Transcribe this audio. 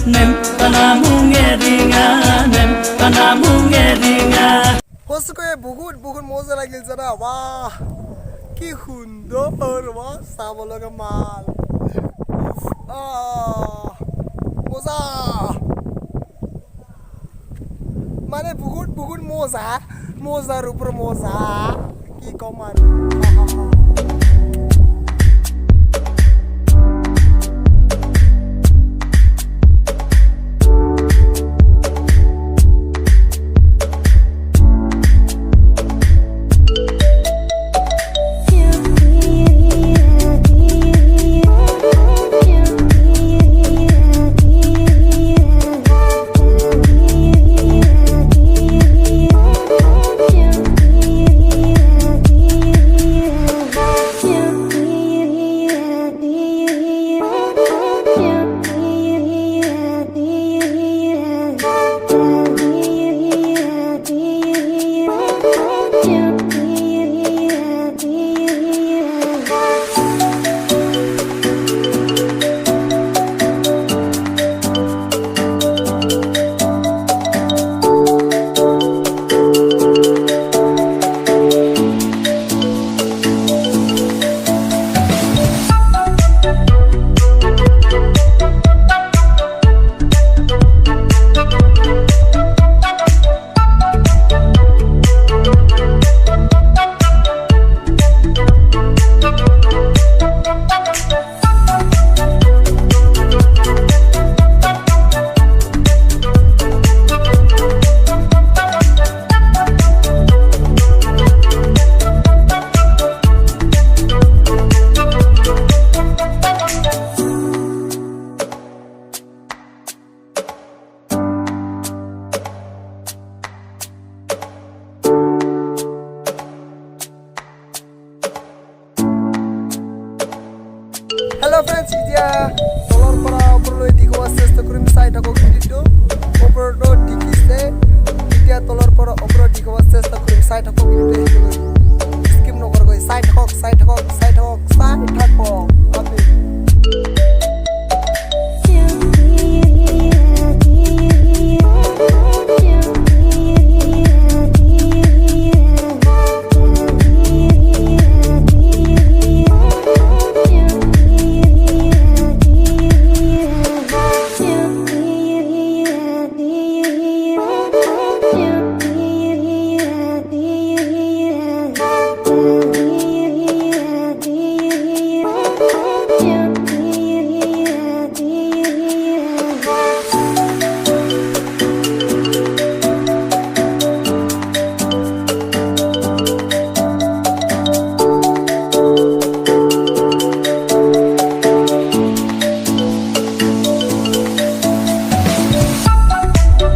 nem panamungeringa nem panamungeringa Hoskoe বহুত মজা লাগিল জানা বাহ কি সুন্দর বাহ চাবলগা মাল মজা মানে বহুত মজার উপর মজা কি কম আর Hello friends, এতিয়া তলৰ পৰা ওপৰলৈ দেখুওৱাৰ চেষ্টা কৰিম চাই থাকক ভিডিঅ'টো ওপৰত দেখিছে এতিয়া তলৰ পৰা ওপৰত দেখুওৱাৰ চেষ্টা কৰিম চাই থাকক ভিডিঅ'টো